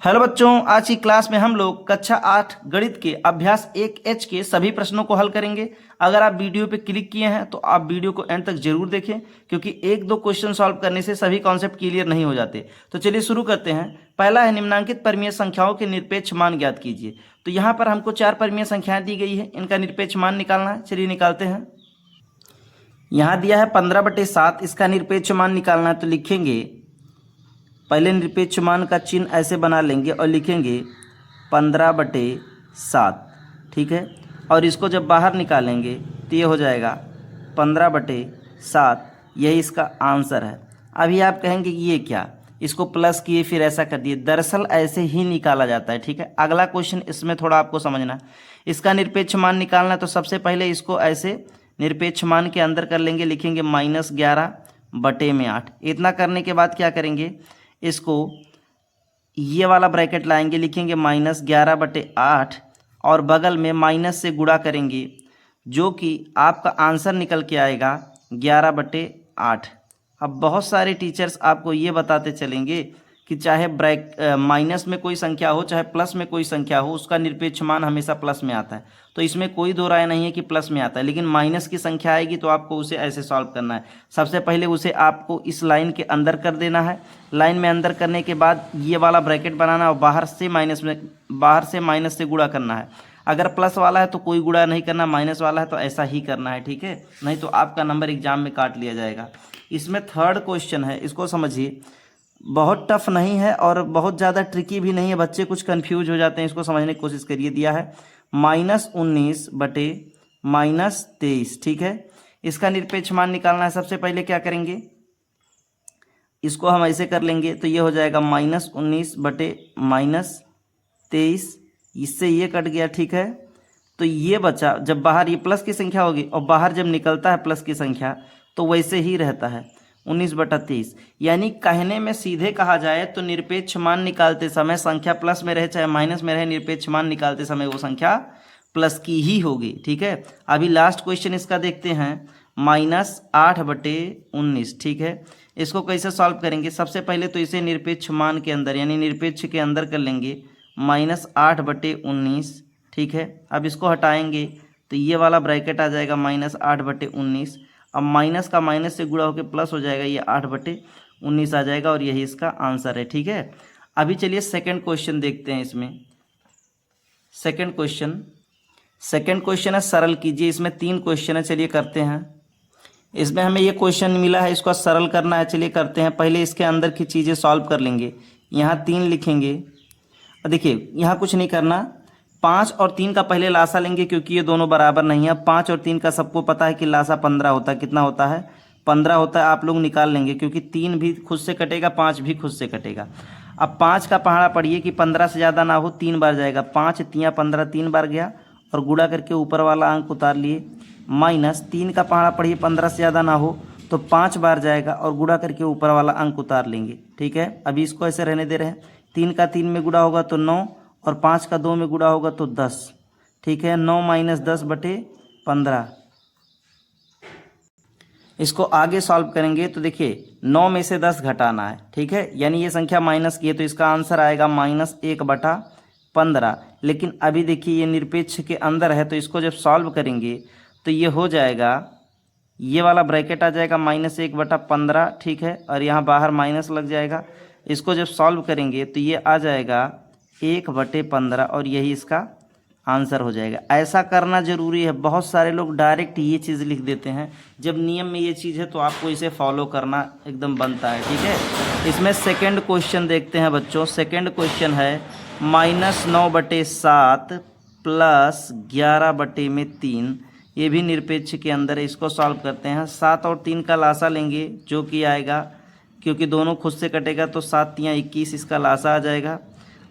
Hello बच्चों, आज की क्लास में हम लोग कक्षा 8 गणित के अभ्यास 1H के सभी प्रश्नों को हल करेंगे। अगर आप वीडियो पे क्लिक किए हैं तो आप वीडियो को एंड तक जरूर देखें, क्योंकि एक दो क्वेश्चन सॉल्व करने से सभी कॉन्सेप्ट क्लियर नहीं हो जाते। तो चलिए शुरू करते हैं। पहला है निम्नांकित परिमेय संख्याओं के निरपेक्ष मान ज्ञात कीजिए। तो यहाँ पर हमको 4 परिमेय संख्याएं दी गई है, इनका निरपेक्ष मान निकालना है। चलिए निकालते हैं। यहाँ दिया है 15/7, इसका निरपेक्ष मान निकालना है। तो लिखेंगे, पहले निरपेक्ष मान का चिन्ह ऐसे बना लेंगे और लिखेंगे 15/7, ठीक है। और इसको जब बाहर निकालेंगे तो ये हो जाएगा 15/7, यही इसका आंसर है। अभी आप कहेंगे कि ये क्या, इसको प्लस किए फिर ऐसा कर दिए। दरअसल ऐसे ही निकाला जाता है, ठीक है। अगला क्वेश्चन इसमें थोड़ा आपको समझना। इसका निरपेक्ष मान निकालना, तो सबसे पहले इसको ऐसे निरपेक्ष मान के अंदर कर लेंगे, लिखेंगे -11/8। इतना करने के बाद क्या करेंगे, इसको ये वाला ब्रैकेट लाएंगे, लिखेंगे -11/8 और बगल में माइनस से गुणा करेंगे, जो कि आपका आंसर निकल के आएगा 11/8। अब बहुत सारे टीचर्स आपको ये बताते चलेंगे कि चाहे माइनस में कोई संख्या हो चाहे प्लस में कोई संख्या हो, उसका निरपेक्ष मान हमेशा प्लस में आता है। तो इसमें कोई दो राय नहीं है कि प्लस में आता है, लेकिन माइनस की संख्या आएगी तो आपको उसे ऐसे सॉल्व करना है। सबसे पहले उसे आपको इस लाइन के अंदर कर देना है। लाइन में अंदर करने के बाद ये वाला ब्रैकेट बनाना और बाहर से माइनस से गुणा करना है। अगर प्लस वाला है तो कोई गुणा नहीं करना, माइनस वाला है तो ऐसा ही करना है, ठीक है। नहीं तो आपका नंबर एग्जाम में काट लिया जाएगा। इसमें थर्ड क्वेश्चन है, इसको समझिए। बहुत टफ नहीं है और बहुत ज़्यादा ट्रिकी भी नहीं है, बच्चे कुछ कंफ्यूज हो जाते हैं। इसको समझने की कोशिश करिए। दिया है -19/-23, ठीक है। इसका निरपेक्ष मान निकालना है। सबसे पहले क्या करेंगे, इसको हम ऐसे कर लेंगे तो ये हो जाएगा -19/-23। इससे ये कट गया, ठीक है। तो ये बचा, जब बाहर ये प्लस की संख्या होगी और बाहर जब निकलता है प्लस की संख्या तो वैसे ही रहता है 19/23। यानी कहने में सीधे कहा जाए तो निरपेक्ष मान निकालते समय संख्या प्लस में रहे चाहे माइनस में रहे, निरपेक्ष मान निकालते समय वो संख्या प्लस की ही होगी, ठीक है। अभी लास्ट क्वेश्चन इसका देखते हैं, -8/19, ठीक है। इसको कैसे सॉल्व करेंगे, सबसे पहले तो इसे निरपेक्ष मान के अंदर यानी निरपेक्ष के अंदर कर लेंगे, -8/19, ठीक है। अब इसको हटाएंगे तो ये वाला ब्रैकेट आ जाएगा -8/19। अब माइनस का माइनस से गुणा होकर प्लस हो जाएगा, ये 8/19 आ जाएगा और यही इसका आंसर है, ठीक है। अभी चलिए सेकंड क्वेश्चन देखते हैं। इसमें सेकंड क्वेश्चन है सरल कीजिए। इसमें 3 क्वेश्चन है, चलिए करते हैं। इसमें हमें ये क्वेश्चन मिला है, इसको सरल करना है। चलिए करते हैं। पहले इसके अंदर की चीज़ें सॉल्व कर लेंगे। यहाँ 3 लिखेंगे। देखिए यहाँ कुछ नहीं करना, 5 और 3 का पहले लासा लेंगे, क्योंकि ये दोनों बराबर नहीं है। 5 और 3 का सबको पता है कि लासा 15 होता है। कितना होता है, 15 होता है। आप लोग निकाल लेंगे, क्योंकि 3 भी खुद से कटेगा, 5 भी खुद से कटेगा। अब 5 का पहाड़ा पढ़िए कि 15 से ज़्यादा ना हो, 3 बार जाएगा। 5 3 15, 3 बार गया और गुणा करके ऊपर वाला अंक उतार लिए। माइनस 3 का पहाड़ा पढ़िए, 15 से ज़्यादा ना हो तो 5 बार जाएगा और गुणा करके ऊपर वाला अंक उतार लेंगे, ठीक है। अभी इसको ऐसे रहने दे रहे हैं। 3 का 3 में गुणा होगा तो 9 और 5 का 2 में गुणा होगा तो 10, ठीक है। 9 - 10/15। इसको आगे सॉल्व करेंगे तो देखिए 9 में से 10 घटाना है, ठीक है। यानी ये संख्या माइनस की है तो इसका आंसर आएगा -1/15। लेकिन अभी देखिए ये निरपेक्ष के अंदर है तो इसको जब सॉल्व करेंगे तो ये हो जाएगा, ये वाला ब्रैकेट आ जाएगा -1/15, ठीक है। और यहाँ बाहर माइनस लग जाएगा। इसको जब सॉल्व करेंगे तो ये आ जाएगा 1/15 और यही इसका आंसर हो जाएगा। ऐसा करना ज़रूरी है। बहुत सारे लोग डायरेक्ट ये चीज़ लिख देते हैं। जब नियम में ये चीज़ है तो आपको इसे फॉलो करना एकदम बनता है, ठीक है। इसमें सेकंड क्वेश्चन देखते हैं बच्चों। सेकंड क्वेश्चन है -9/7 + 11/3। ये भी निरपेक्ष के अंदर है। इसको सॉल्व करते हैं। 7 और 3 का लासा लेंगे, जो कि आएगा, क्योंकि दोनों खुद से कटेगा तो 7 × 21 इसका लासा आ जाएगा।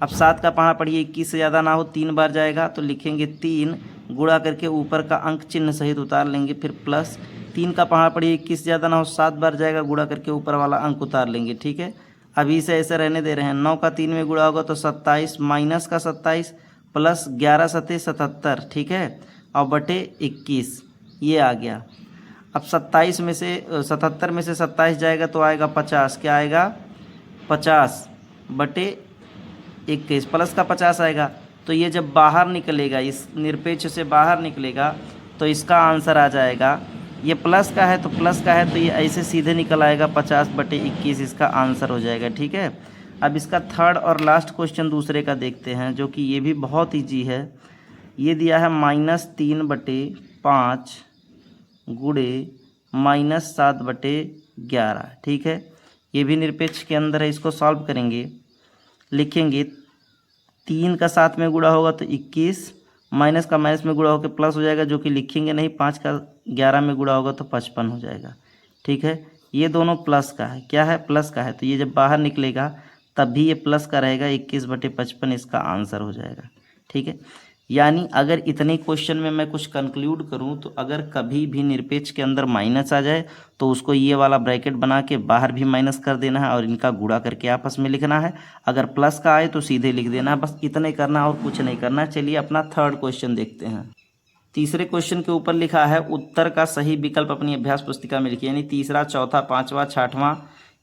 अब 7 का पहाड़ा पढ़िए, 21 से ज़्यादा ना हो, 3 बार जाएगा तो लिखेंगे 3, गुणा करके ऊपर का अंक चिन्ह सहित उतार लेंगे, फिर प्लस 3 का पहाड़ा पढ़िए, 21 से ज़्यादा ना हो, 7 बार जाएगा, गुणा करके ऊपर वाला अंक उतार लेंगे, ठीक है। अभी इसे ऐसे रहने दे रहे हैं। 9 का 3 में गुणा होगा तो 27, माइनस का 27 प्लस 11 × 7 = 77, ठीक है। और /21 ये आ गया। अब 77 में से 27 जाएगा तो आएगा 50। क्या आएगा, 50/21 21 प्लस का 50 आएगा। तो ये जब बाहर निकलेगा, इस निरपेक्ष से बाहर निकलेगा तो इसका आंसर आ जाएगा, ये प्लस का है तो प्लस का है तो ये ऐसे सीधे निकल आएगा 50/21 इसका आंसर हो जाएगा। ठीक है, अब इसका थर्ड और लास्ट क्वेश्चन दूसरे का देखते हैं, जो कि ये भी बहुत ईजी है। ये दिया है -3/5 गुणे -7/11। ठीक है, ये भी निरपेक्ष के अंदर है। इसको सॉल्व करेंगे, लिखेंगे 3 का 7 में गुणा होगा तो 21, माइनस का माइनस में गुणा होकर प्लस हो जाएगा, जो कि लिखेंगे नहीं। 5 का 11 में गुणा होगा तो 55 हो जाएगा। ठीक है, ये दोनों प्लस का है। क्या है? प्लस का है। तो ये जब बाहर निकलेगा तब भी ये प्लस का रहेगा, 21/55 इसका आंसर हो जाएगा। ठीक है, यानी अगर इतने क्वेश्चन में मैं कुछ कंक्लूड करूं तो अगर कभी भी निरपेक्ष के अंदर माइनस आ जाए तो उसको ये वाला ब्रैकेट बना के बाहर भी माइनस कर देना है और इनका गुणा करके आपस में लिखना है। अगर प्लस का आए तो सीधे लिख देना है, बस इतने करना है और कुछ नहीं करना है। चलिए अपना थर्ड क्वेश्चन देखते हैं। तीसरे क्वेश्चन के ऊपर लिखा है उत्तर का सही विकल्प अपनी अभ्यास पुस्तिका में लिखिए। यानी तीसरा, चौथा, पाँचवा, छठवां,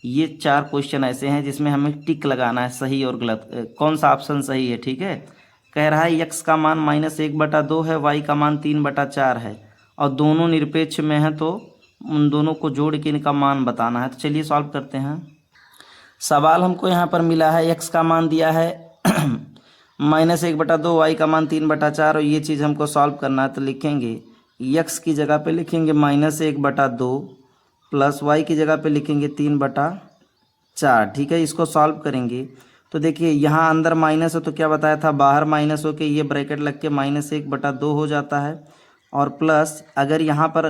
ये 4 क्वेश्चन ऐसे हैं जिसमें हमें टिक लगाना है, सही और गलत, कौन सा ऑप्शन सही है। ठीक है, कह रहा है x का मान -1/2 है, y का मान 3/4 है और दोनों निरपेक्ष में है, तो उन दोनों को जोड़ के इनका मान बताना है। तो चलिए सॉल्व करते हैं। सवाल हमको यहाँ पर मिला है, x का मान दिया है -1/2, y का मान 3/4 और ये चीज़ हमको सॉल्व करना है। तो लिखेंगे x की जगह पे लिखेंगे -1/2 प्लस y की जगह पे लिखेंगे 3/4। ठीक है, इसको सॉल्व करेंगे तो देखिए यहाँ अंदर माइनस है तो क्या बताया था, बाहर माइनस हो के ये ब्रैकेट लग के -1/2 हो जाता है। और प्लस अगर यहाँ पर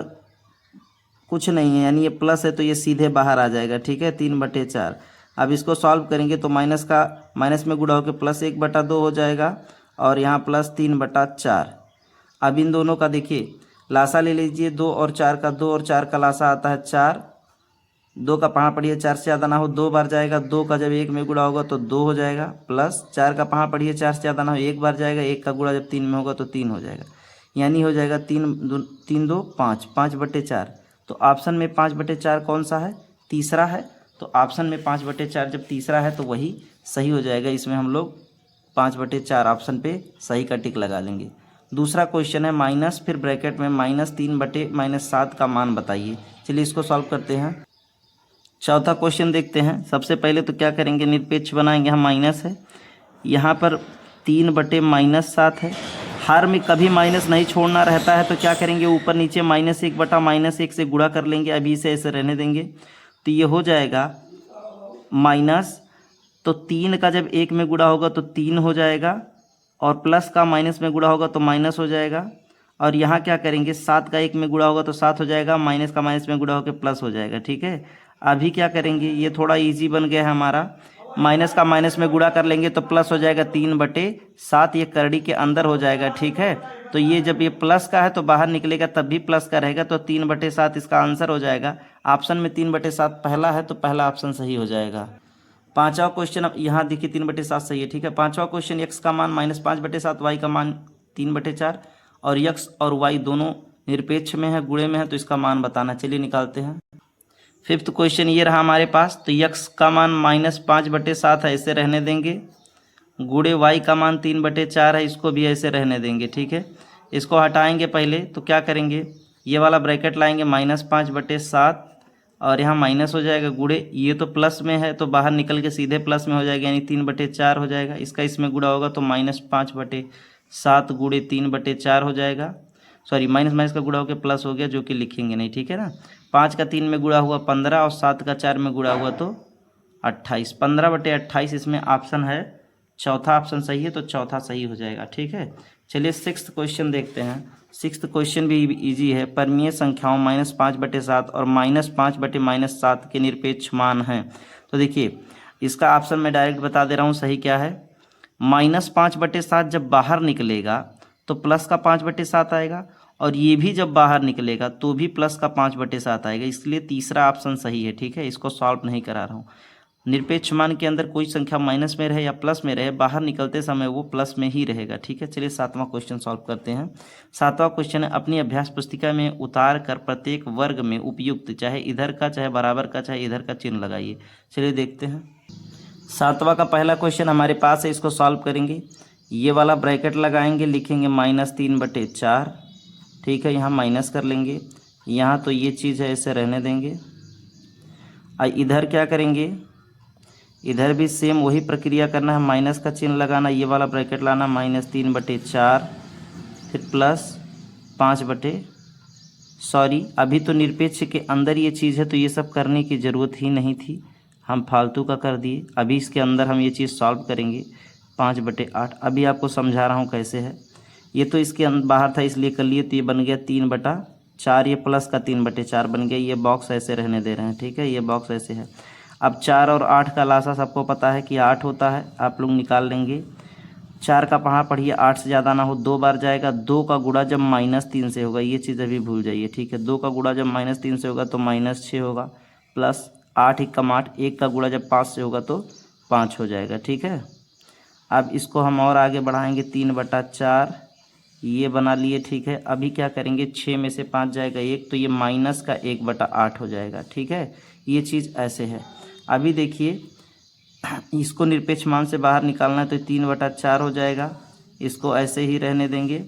कुछ नहीं है यानी ये प्लस है तो ये सीधे बाहर आ जाएगा। ठीक है, 3/4। अब इसको सॉल्व करेंगे तो माइनस का माइनस में गुणा होकर +1/2 हो जाएगा और यहाँ +3/4। अब इन दोनों का देखिए लासा ले लीजिए, 2 और 4 का, 2 और 4 का लासा आता है 4, 2 का पहाड़ा पढ़िए 4 से ज़्यादा ना हो 2 बार जाएगा, 2 का जब 1 में गुणा होगा तो 2 हो जाएगा, प्लस 4 का पहाड़ा पढ़िए 4 से ज़्यादा ना हो 1 बार जाएगा, 1 का गुणा जब 3 में होगा तो 3 हो जाएगा। यानी हो जाएगा 3 2 5, 5/4। तो ऑप्शन में 5/4 कौन सा है? तीसरा है। तो ऑप्शन में 5/4 जब तीसरा है तो वही सही हो जाएगा। इसमें हम लोग 5/4 ऑप्शन पे सही का टिक लगा लेंगे। दूसरा क्वेश्चन है माइनस, फिर ब्रैकेट में -3/-7 का मान बताइए। चलिए इसको सॉल्व करते हैं। चौथा क्वेश्चन देखते हैं। सबसे पहले तो क्या करेंगे, निरपेक्ष बनाएंगे। यहाँ माइनस है, यहाँ पर 3/-7 है। हर में कभी माइनस नहीं छोड़ना रहता है तो क्या करेंगे, ऊपर नीचे -1/-1 से गुणा कर लेंगे। अभी इसे ऐसे रहने देंगे तो ये हो जाएगा माइनस, तो 3 का जब 1 में गुणा होगा तो 3 हो जाएगा और प्लस का माइनस में गुणा होगा तो माइनस हो जाएगा। और यहाँ क्या करेंगे, 7 का 1 में गुणा होगा तो 7 हो जाएगा, माइनस का माइनस में गुणा होकर प्लस हो जाएगा। ठीक है, अभी क्या करेंगे, ये थोड़ा इजी बन गया है हमारा। माइनस का माइनस में गुणा कर लेंगे तो प्लस हो जाएगा 3/7, ये करड़ी के अंदर हो जाएगा। ठीक है, तो ये जब ये प्लस का है तो बाहर निकलेगा तब भी प्लस का रहेगा, तो 3/7 इसका आंसर हो जाएगा। ऑप्शन में 3/7 पहला है तो पहला ऑप्शन सही हो जाएगा। पांचवा क्वेश्चन, अब यहाँ देखिए 3/7 सही है। ठीक है, पांचवा क्वेश्चन, x का मान -5/7, y का मान 3/4 और x और y दोनों निरपेक्ष में है, गुणे में है, तो इसका मान बताना। चलिए निकालते हैं। फिफ्थ क्वेश्चन ये रहा हमारे पास। तो x का मान -5/7 है, इसे रहने देंगे, गुणे y का मान 3/4 है, इसको भी ऐसे रहने देंगे। ठीक है, इसको हटाएंगे पहले तो क्या करेंगे, ये वाला ब्रैकेट लाएंगे -5/7 और यहाँ माइनस हो जाएगा, गुणे ये तो प्लस में है तो बाहर निकल के सीधे प्लस में हो जाएगा, यानी 3/4 हो जाएगा। इसका इसमें गुणा होगा तो -5/7 गुणे 3/4 हो जाएगा। सॉरी, माइनस का गुणा होकर प्लस हो गया, जो कि लिखेंगे नहीं। ठीक है ना, 5 का 3 में गुणा हुआ 15 और 7 का 4 में गुणा हुआ तो 28, 15/28 इसमें ऑप्शन है, चौथा ऑप्शन सही है, तो चौथा सही हो जाएगा। ठीक है, चलिए सिक्स्थ क्वेश्चन देखते हैं। सिक्स्थ क्वेश्चन भी इजी है। परमीय संख्याओं -5/7 और -5/-7 के निरपेक्ष मान हैं। तो देखिए इसका ऑप्शन मैं डायरेक्ट बता दे रहा हूँ सही क्या है। -5/7 जब बाहर निकलेगा तो प्लस का 5/7 आएगा और ये भी जब बाहर निकलेगा तो भी प्लस का 5/7 आएगा, इसलिए तीसरा ऑप्शन सही है। ठीक है, इसको सॉल्व नहीं करा रहा हूँ। निरपेक्ष मान के अंदर कोई संख्या माइनस में रहे या प्लस में रहे, बाहर निकलते समय वो प्लस में ही रहेगा। ठीक है, चलिए सातवां क्वेश्चन सॉल्व करते हैं। सातवां क्वेश्चन है, अपनी अभ्यास पुस्तिका में उतार कर प्रत्येक वर्ग में उपयुक्त, चाहे इधर का, चाहे बराबर का, चाहे इधर का चिन्ह लगाइए। चलिए देखते हैं। सातवां का पहला क्वेश्चन हमारे पास है, इसको सॉल्व करेंगे। ये वाला ब्रैकेट लगाएंगे, लिखेंगे -3/4, ठीक है, यहाँ माइनस कर लेंगे। यहाँ तो ये चीज़ है, इसे रहने देंगे। इधर क्या करेंगे, इधर भी सेम वही प्रक्रिया करना है, माइनस का चिन्ह लगाना, ये वाला ब्रैकेट लाना, -3/4, फिर प्लस 5 सॉरी अभी तो निरपेक्ष के अंदर ये चीज़ है, तो ये सब करने की ज़रूरत ही नहीं थी, हम फालतू का कर दिए। अभी इसके अंदर हम ये चीज़ सॉल्व करेंगे, 5/8। अभी आपको समझा रहा हूँ कैसे है। ये तो इसके बाहर था इसलिए कर लिए, तो ये बन गया 3/4, ये प्लस का 3/4 बन गया। ये बॉक्स ऐसे रहने दे रहे हैं, ठीक है, ये बॉक्स ऐसे है। अब 4 और 8 का लासा सबको पता है कि 8 होता है, आप लोग निकाल लेंगे। 4 का पढ़ा पढ़िए, 8 से ज़्यादा ना हो, 2 बार जाएगा। 2 का गुणा जब -3 से होगा, ये चीज़ अभी भूल जाइए, ठीक है। 2 का गुणा जब -3 से होगा तो -6 होगा, प्लस 8 × 8, 1 का गुणा जब 5 से होगा तो 5 हो जाएगा, ठीक है। अब इसको हम और आगे बढ़ाएंगे, 3/4 ये बना लिए, ठीक है। अभी क्या करेंगे, 6 में से 5 जाएगा 1, तो ये -1/8 हो जाएगा, ठीक है। ये चीज़ ऐसे है। अभी देखिए, इसको निरपेक्ष मान से बाहर निकालना है, तो 3/4 हो जाएगा, इसको ऐसे ही रहने देंगे।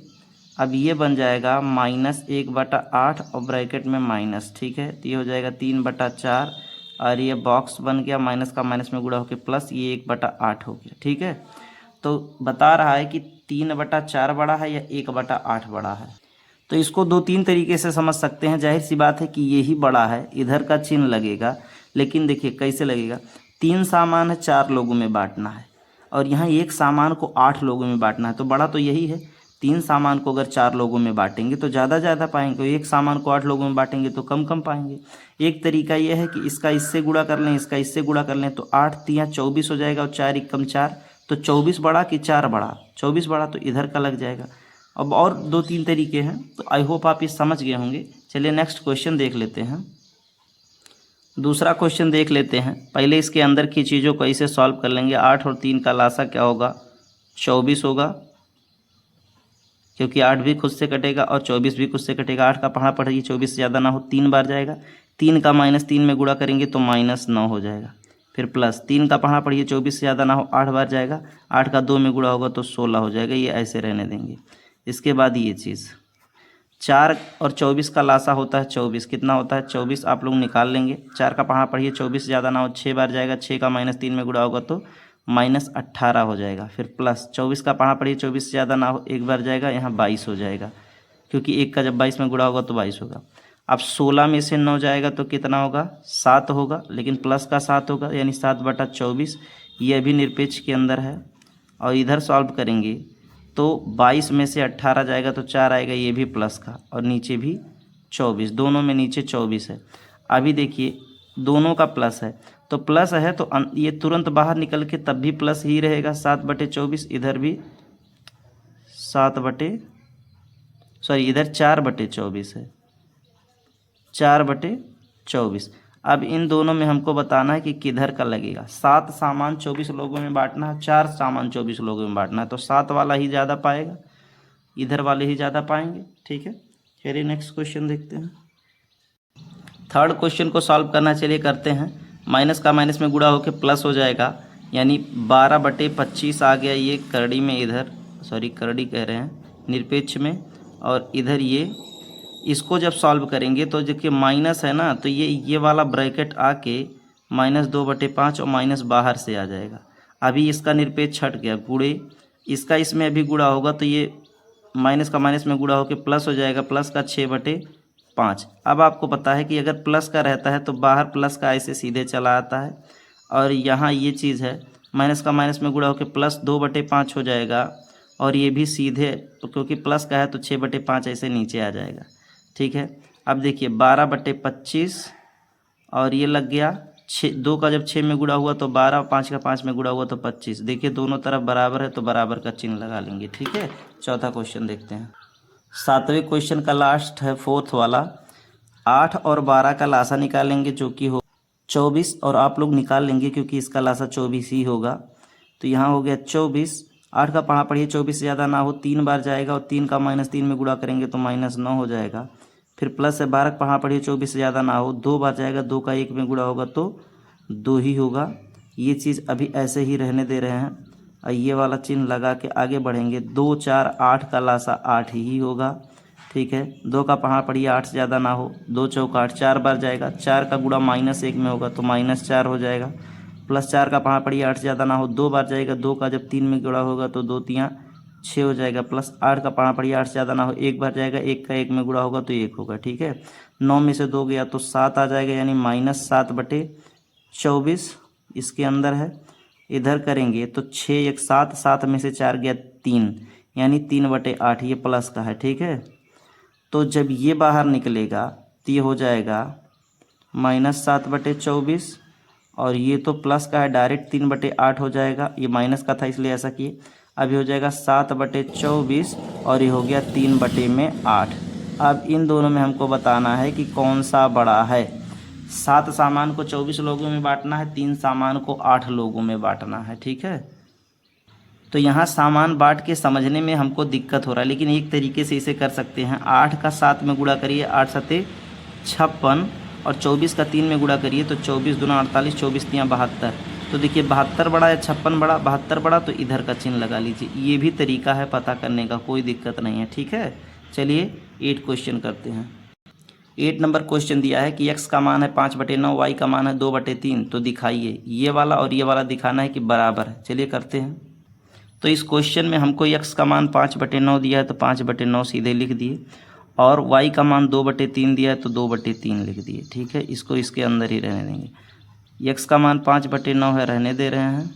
अब ये बन जाएगा -1/8 और ब्रैकेट में माइनस, ठीक है। तो ये हो जाएगा 3/4 और ये बॉक्स बन गया, माइनस का माइनस में गुणा होकर प्लस, ये 1/8 हो गया, ठीक है। तो बता रहा है कि 3/4 बड़ा है या 1/8 बड़ा है। तो इसको 2-3 तरीके से समझ सकते हैं। जाहिर सी बात है कि यही बड़ा है, इधर का चिन्ह लगेगा, लेकिन देखिए कैसे लगेगा। 3 सामान है, 4 लोगों में बांटना है, और यहाँ एक सामान को 8 लोगों में बांटना है, तो बड़ा तो यही है। 3 सामान को अगर 4 लोगों में बांटेंगे तो ज़्यादा पाएंगे, एक सामान को 8 लोगों में बांटेंगे तो कम पाएंगे। एक तरीका यह है कि इसका इससे गुणा कर लें, इसका इससे गुणा कर लें, तो 8 × 24 हो जाएगा, और 4 × 4, तो 24 बड़ा कि 4 बड़ा, 24 बड़ा, तो इधर का लग जाएगा। अब और 2-3 तरीके हैं, तो आई होप आप ये समझ गए होंगे। चलिए नेक्स्ट क्वेश्चन देख लेते हैं। दूसरा क्वेश्चन देख लेते हैं। पहले इसके अंदर की चीज़ों को ऐसे सॉल्व कर लेंगे। 8 और 3 का लासा क्या होगा, 24 होगा, क्योंकि 8 भी खुद से कटेगा और 24 भी खुद से कटेगा। 8 का पढ़ा पढ़िए, 24 से ज़्यादा ना हो, 3 बार जाएगा। 3 का -3 में गुणा करेंगे तो -9 हो जाएगा, फिर प्लस 3 का पढ़ा पढ़िए, 24 से ज़्यादा ना हो, 8 बार जाएगा। 8 का 2 में गुणा होगा तो 16 हो जाएगा, ये ऐसे रहने देंगे। इसके बाद ये चीज़ 4 और 24 का लासा होता है 24, कितना होता है 24, आप लोग निकाल लेंगे। 4 का पढ़ा पढ़िए, 24 से ज़्यादा ना हो, 6 बार जाएगा। 6 का -3 में गुणा होगा तो -18 हो जाएगा, फिर प्लस 24 का पढ़ा पढ़िए, 24 से ज़्यादा ना हो, एक बार जाएगा, यहाँ 22 हो जाएगा, क्योंकि 1 का जब 22 में गुणा होगा तो 22 होगा। अब 16 में से 9 जाएगा तो कितना होगा, 7 होगा, लेकिन प्लस का 7 होगा, यानी 7/24। ये भी निरपेक्ष के अंदर है। और इधर सॉल्व करेंगे तो 22 में से 18 जाएगा तो 4 आएगा, ये भी प्लस का, और नीचे भी 24, दोनों में नीचे 24 है। अभी देखिए दोनों का प्लस है, तो प्लस है तो ये तुरंत बाहर निकल के तब भी प्लस ही रहेगा, 7/24। इधर भी इधर 4/24 है, 4/24। अब इन दोनों में हमको बताना है कि किधर का लगेगा। 7 सामान 24 लोगों में बांटना है, 4 सामान 24 लोगों में बांटना है, तो 7 वाला ही ज़्यादा पाएगा, इधर वाले ही ज़्यादा पाएंगे, ठीक है। चलिए नेक्स्ट क्वेश्चन देखते हैं। थर्ड क्वेश्चन को सॉल्व करना, चलिए करते हैं। माइनस का माइनस में गुणा होकर प्लस हो जाएगा, यानी 12/25 आ गया ये करड़ी में, इधर करड़ी कह रहे हैं, निरपेक्ष में, और इधर ये। इसको जब सॉल्व करेंगे तो देखिए माइनस है ना, तो ये वाला ब्रैकेट आके -2/5 और माइनस बाहर से आ जाएगा। अभी इसका निरपेक्ष हट गया, गुणे इसका इसमें अभी गुणा होगा तो ये माइनस का माइनस में गुणा होकर प्लस हो जाएगा, प्लस का 6/5। अब आपको पता है कि अगर प्लस का रहता है तो बाहर प्लस का ऐसे सीधे चला आता है, और यहाँ ये चीज़ है, माइनस का माइनस में गुणा होकर प्लस 2/5 हो जाएगा, और ये भी सीधे, क्योंकि प्लस का है तो 6/5 ऐसे नीचे आ जाएगा, ठीक है। अब देखिए 12/25 और ये लग गया 6, 2 का जब 6 में गुणा हुआ तो 12, 5 का 5 में गुणा हुआ तो 25। देखिए दोनों तरफ बराबर है तो बराबर का चिन्ह लगा लेंगे, ठीक है। चौथा क्वेश्चन देखते हैं। 7वें क्वेश्चन का लास्ट है, 4th वाला। 8 और 12 का लासा निकालेंगे, जो कि हो 24, और आप लोग निकाल लेंगे क्योंकि इसका लासा 24 ही होगा। तो यहाँ हो गया 24। 8 का पढ़ा पढ़िए, 24 से ज़्यादा ना हो, 3 बार जाएगा, और 3 का -3 में गुणा करेंगे तो -9 हो जाएगा। फिर प्लस से 12 का पढ़ा पढ़िए, 24 से ज़्यादा ना हो, 2 बार जाएगा, 2 का 1 में गुणा होगा तो 2 ही होगा। ये चीज़ अभी ऐसे ही रहने दे रहे हैं और ये वाला चिन्ह लगा के आगे बढ़ेंगे। 2 4 8 का लासा 8 ही होगा, ठीक है। 2 का पहाड़ पढ़िए 8 से ज़्यादा ना हो। 2 चौका 8, 4 बार जाएगा। 4 का गुणा -1 में होगा तो -4 हो जाएगा। प्लस 4 का पहाड़ पढ़िए 8 से ज़्यादा ना हो, 2 बार जाएगा। 2 का जब 3 में गुणा होगा तो 2 3 6 हो जाएगा। प्लस 8 का पहाड़ पढ़िए 8 से ज़्यादा ना हो, 1 बार जाएगा। 1 का 1 में गुणा होगा तो 1 होगा, ठीक है। 9 में से 2 गया तो 7 आ जाएगा, यानी -7/24 इसके अंदर है। इधर करेंगे तो 6 1 7, 7 में से 4 गया 3, यानी 3/8 ये प्लस का है, ठीक है। तो जब ये बाहर निकलेगा तो ये हो जाएगा -7/24 और ये तो प्लस का है, डायरेक्ट 3/8 हो जाएगा। ये माइनस का था इसलिए ऐसा किए। अभी हो जाएगा 7/24 और ये हो गया 3/8। अब इन दोनों में हमको बताना है कि कौन सा बड़ा है। 7 सामान को 24 लोगों में बांटना है, 3 सामान को 8 लोगों में बांटना है, ठीक है। तो यहाँ सामान बांट के समझने में हमको दिक्कत हो रहा है, लेकिन एक तरीके से इसे कर सकते हैं। 8 का 7 में गुणा करिए, 8 7 56 और 24 का 3 में गुणा करिए तो 24 दूना 48, 24 3 72। तो देखिए 72 बड़ा या 56 बड़ा, 72 बड़ा, तो इधर का चिन्ह लगा लीजिए। ये भी तरीका है पता करने का, कोई दिक्कत नहीं है, ठीक है। चलिए 8 क्वेश्चन करते हैं। 8 नंबर क्वेश्चन दिया है कि x का मान है 5/9, y का मान है 2/3। तो दिखाइए, ये वाला और ये वाला दिखाना है कि बराबर है। चलिए करते हैं। तो इस क्वेश्चन में हमको x का मान 5/9 दिया है तो 5/9 सीधे लिख दिए, और y का मान 2/3 दिया है तो 2/3 लिख दिए, ठीक है। इसको इसके अंदर ही रहने देंगे। x का मान 5/9 है, रहने दे रहे हैं,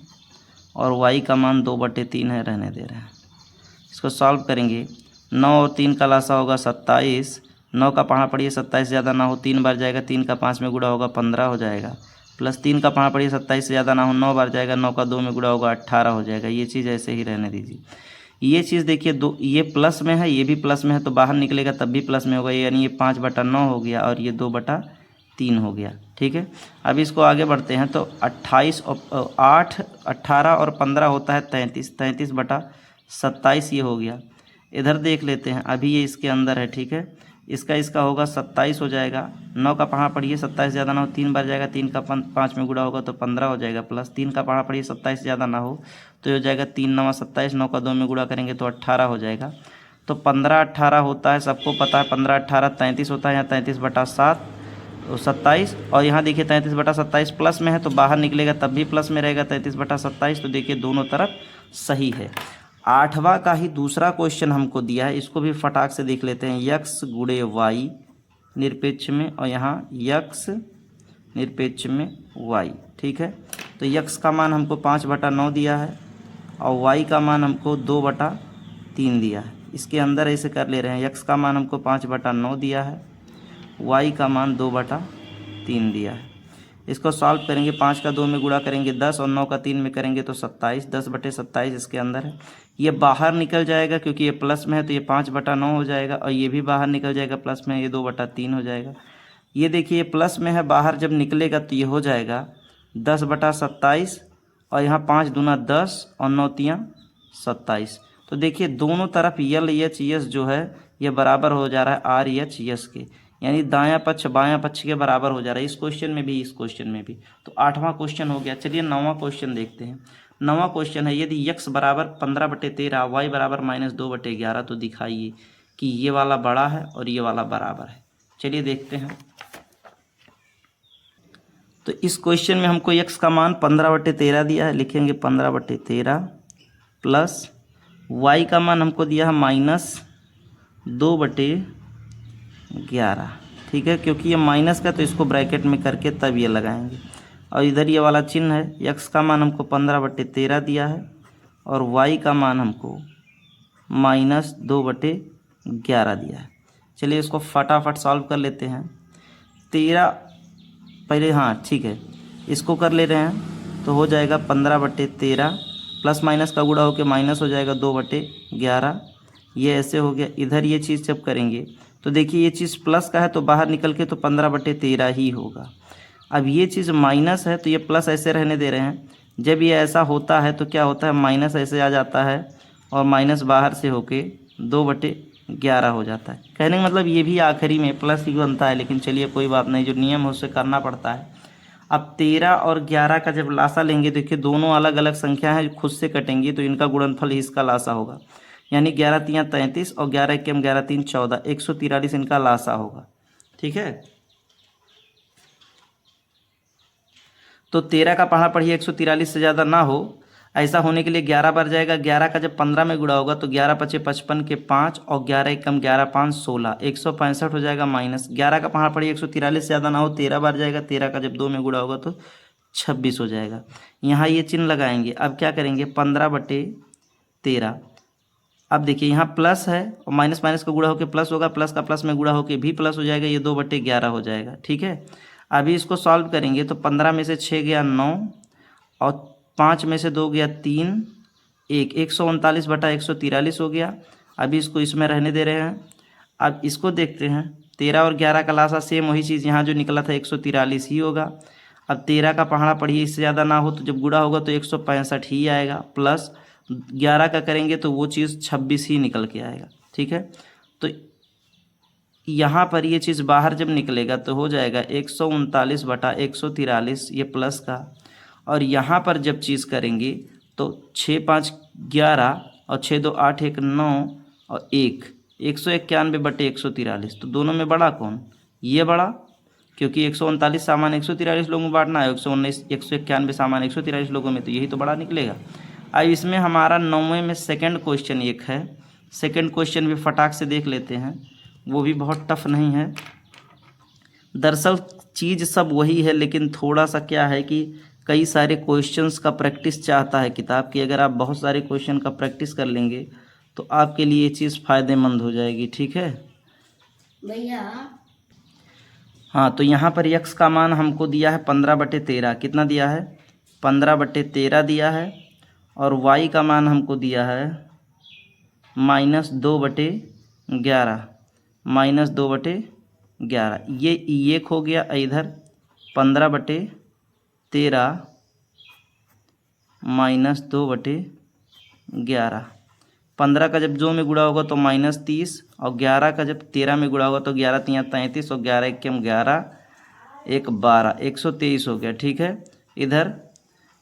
और y का मान 2/3 है, रहने दे रहे हैं। इसको सॉल्व करेंगे। 9 और 3 का लासा होगा 27। 9 का पहाड़ पढ़िए 27 से ज़्यादा ना हो, 3 बार जाएगा। 3 का 5 में गुणा होगा 15 हो जाएगा। प्लस 3 का पहाड़ पढ़िए 27 से ज़्यादा ना हो, 9 बार जाएगा। 9 का 2 में गुणा होगा 18 हो जाएगा। ये चीज़ ऐसे ही रहने दीजिए। ये चीज़ देखिए, दो ये प्लस में है, ये भी प्लस में है, तो बाहर निकलेगा तब भी प्लस में होगा, यानी ये 5/9 हो गया और ये 2/3 हो गया, ठीक है। अब इसको आगे बढ़ते हैं तो 28 और 8 18 और 15 होता है 33, 33/27 ये हो गया। इधर देख लेते हैं, अभी ये इसके अंदर है, ठीक है। इसका होगा 27 हो जाएगा। 9 का पहाड़ पढ़िए 27 ज़्यादा ना हो, 3 बार जाएगा। 3 का 5 में गुणा होगा तो 15 हो जाएगा। प्लस 3 का पहाड़ पढ़िए 27 ज़्यादा ना हो, तो ये हो जाएगा 3 9 27। 9 का 2 में गुणा करेंगे तो 18 हो जाएगा। तो 15 18 होता है, सबको पता है। 15 18 33 होता है, यहाँ 33/7 27, और यहाँ देखिए 33/27 प्लस में है, तो बाहर निकलेगा तब भी प्लस में रहेगा 33/27। तो देखिए दोनों तरफ सही है। 8वां का ही दूसरा क्वेश्चन हमको दिया है, इसको भी फटाक से देख लेते हैं। x गुणे y निरपेक्ष में, और यहाँ x निरपेक्ष में y, ठीक है। तो x का मान हमको 5/9 दिया है और y का मान हमको 2/3 दिया है। इसके अंदर ऐसे कर ले रहे हैं, x का मान हमको 5/9 दिया है, y का मान 2/3 दिया है। इसको सॉल्व करेंगे। 5 का 2 में गुणा करेंगे 10 और 9 का 3 में करेंगे तो 27। 10/27 इसके अंदर है। ये बाहर निकल जाएगा क्योंकि ये प्लस में है, तो ये 5/9 हो जाएगा, और ये भी बाहर निकल जाएगा प्लस में, ये 2/3 हो जाएगा। ये देखिए प्लस में है, बाहर जब निकलेगा तो ये हो जाएगा 10/27, और यहाँ 5 दूना 10 और 9 तियाँ 27। तो देखिए दोनों तरफ LHS जो है ये बराबर हो जा रहा है RHS के, यानी दायां पक्ष बायां पक्ष के बराबर हो जा रहा है। इस क्वेश्चन में भी, इस क्वेश्चन में भी। तो 8वां क्वेश्चन हो गया। चलिए 9वां क्वेश्चन देखते हैं। 9वां क्वेश्चन है, यदि x बराबर 15/13, y बराबर -2/11, तो दिखाइए कि ये वाला बड़ा है और ये वाला बराबर है। चलिए देखते हैं। तो इस क्वेश्चन में हमको x का मान 15/13 दिया है, लिखेंगे 15/13, प्लस y का मान हमको दिया है -2/11, ठीक है। क्योंकि ये माइनस का तो इसको ब्रैकेट में करके तब ये लगाएंगे, और इधर ये वाला चिन्ह है। x का मान हमको 15/13 दिया है और y का मान हमको -2/11 दिया है। चलिए इसको फटाफट सॉल्व कर लेते हैं। 13 पहले, हाँ ठीक है, इसको कर ले रहे हैं तो हो जाएगा 15/13, प्लस माइनस का गुणा होकर माइनस हो जाएगा 2/11। ये ऐसे हो गया। इधर ये चीज़ जब करेंगे तो देखिए ये चीज़ प्लस का है तो बाहर निकल के तो 15/13 ही होगा। अब ये चीज़ माइनस है तो ये प्लस ऐसे रहने दे रहे हैं। जब ये ऐसा होता है तो क्या होता है, माइनस ऐसे आ जाता है और माइनस बाहर से होके 2/11 हो जाता है। कहने का मतलब ये भी आखिरी में प्लस ही बनता है, लेकिन चलिए कोई बात नहीं, जो नियम है उससे करना पड़ता है। अब 13 और 11 का जब लासा लेंगे, देखिए दोनों अलग अलग संख्या है, खुद से कटेंगी तो इनका गुणनफल ही इसका लासा होगा, यानी 11 तियाँ 33 और 11 एकम 11 तीन 14, 143 इनका लासा होगा। ठीक है, तो 13 का पढ़ा पढ़िए 143 से ज़्यादा ना हो, ऐसा होने के लिए 11 बार जाएगा। 11 का जब 15 में गुणा होगा तो 11 पचे 55 के 5 और 11 एकम 11 5 16, 165 हो जाएगा माइनस। 11 का पढ़ा पढ़िए 143 से ज़्यादा ना हो, 13 बार जाएगा। 13 का जब 2 में गुणा होगा तो 26 हो जाएगा। यहाँ ये चिन्ह लगाएंगे। अब क्या करेंगे, 15/13। अब देखिए यहाँ प्लस है और माइनस माइनस का गुणा होकर प्लस होगा, प्लस का प्लस में गुणा होकर भी प्लस हो जाएगा, ये 2/11 हो जाएगा। ठीक है, अभी इसको सॉल्व करेंगे तो 15 में से 6 गया 9 और 5 में से 2 गया 3, 139/143 हो गया। अभी इसको इसमें रहने दे रहे हैं। अब इसको देखते हैं, 13 और 11 का लासा सेम वही चीज़ यहाँ जो निकला था 143 ही होगा। अब 13 का पढ़ा पढ़िए इससे ज़्यादा ना हो तो जब गुणा होगा तो 165 ही आएगा, प्लस 11 का करेंगे तो वो चीज़ 26 ही निकल के आएगा। ठीक है, तो यहाँ पर ये चीज़ बाहर जब निकलेगा तो हो जाएगा 139/143, ये प्लस का। और यहाँ पर जब चीज़ करेंगे तो 6 5 11 और 6 2 8 1 9 और 191/143। तो दोनों में बड़ा कौन, ये बड़ा, क्योंकि 139 सामान 143 लोगों में बांटना है, 191 सामान 143 लोगों में, तो यही तो बड़ा निकलेगा। अब इसमें हमारा 9वें में सेकंड क्वेश्चन एक है। सेकंड क्वेश्चन भी फटाक से देख लेते हैं, वो भी बहुत टफ नहीं है। दरअसल चीज़ सब वही है, लेकिन थोड़ा सा क्या है कि कई सारे क्वेश्चंस का प्रैक्टिस चाहता है किताब की। अगर आप बहुत सारे क्वेश्चन का प्रैक्टिस कर लेंगे तो आपके लिए ये चीज़ फ़ायदेमंद हो जाएगी। ठीक है भैया, हाँ, तो यहाँ पर x का मान हमको दिया है 15/13। कितना दिया है, 15/13 दिया है। और y का मान हमको दिया है -2/11, -2/11। ये एक हो गया इधर 15/13 -2/11। 15 का जब 2 में गुणा होगा तो -30 और 11 का जब 13 में गुणा होगा तो 11 तियाँ 33 और 11 एकम 11 1 12, 123 हो गया। ठीक है, इधर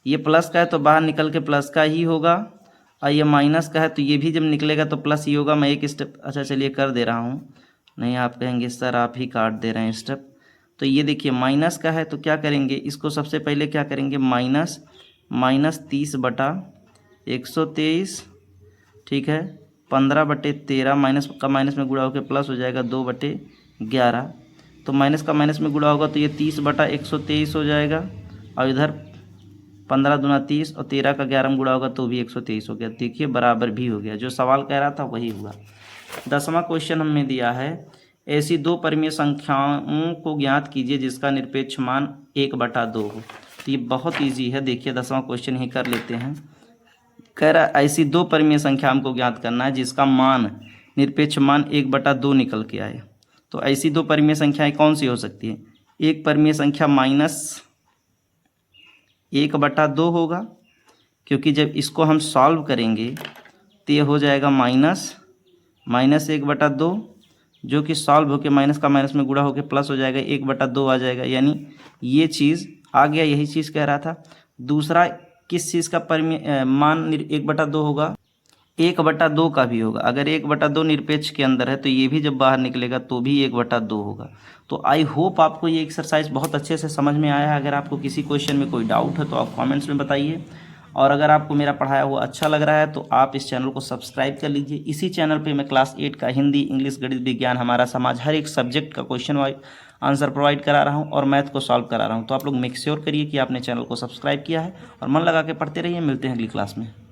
ये प्लस का है तो बाहर निकल के प्लस का ही होगा, और ये माइनस का है तो ये भी जब निकलेगा तो प्लस ही होगा। मैं एक स्टेप, अच्छा चलिए कर दे रहा हूँ, नहीं आप कहेंगे सर आप ही काट दे रहे हैं स्टेप। तो ये देखिए माइनस का है तो क्या करेंगे, इसको सबसे पहले क्या करेंगे, -30/123। ठीक है, 15/13 माइनस का माइनस में गुणा होकर प्लस हो जाएगा 2/11। तो माइनस का माइनस में गुणा होगा तो ये 30/123 हो जाएगा, और इधर 15 दूना 30 और 13 का 11 में गुणा होगा तो भी 123 हो गया। देखिए बराबर भी हो गया, जो सवाल कह रहा था वही हुआ। 10वां क्वेश्चन हमें दिया है, ऐसी दो परिमेय संख्याओं को ज्ञात कीजिए जिसका निरपेक्ष मान 1/2 हो। तो ये बहुत ईजी है, देखिए 10वां क्वेश्चन ही कर लेते हैं। कह रहा ऐसी दो परिमेय संख्या हमको ज्ञात करना है जिसका मान निरपेक्ष मान 1/2 निकल के आए। तो ऐसी दो परिमेय संख्याएं कौन सी हो सकती है, एक परिमेय संख्या -1/2 होगा, क्योंकि जब इसको हम सॉल्व करेंगे तो ये हो जाएगा -1/2, जो कि सॉल्व होकर माइनस का माइनस में गुणा होकर प्लस हो जाएगा, 1/2 आ जाएगा, यानी ये चीज़ आ गया, यही चीज़ कह रहा था। दूसरा किस चीज़ का परिमेय मान 1/2 होगा, 1/2 का भी होगा। अगर 1/2 निरपेक्ष के अंदर है तो ये भी जब बाहर निकलेगा तो भी 1/2 होगा। तो आई होप आपको ये एक्सरसाइज बहुत अच्छे से समझ में आया है। अगर आपको किसी क्वेश्चन में कोई डाउट है तो आप कमेंट्स में बताइए, और अगर आपको मेरा पढ़ाया हुआ अच्छा लग रहा है तो आप इस चैनल को सब्सक्राइब कर लीजिए। इसी चैनल पे मैं क्लास 8 का हिंदी, इंग्लिश, गणित, विज्ञान, हमारा समाज, हर एक सब्जेक्ट का क्वेश्चन वाइज आंसर प्रोवाइड करा रहा हूँ और मैथ को सॉल्व करा रहा हूँ। तो आप लोग मेक श्योर करिए कि आपने चैनल को सब्सक्राइब किया है और मन लगा के पढ़ते रहिए। मिलते हैं अगली क्लास में।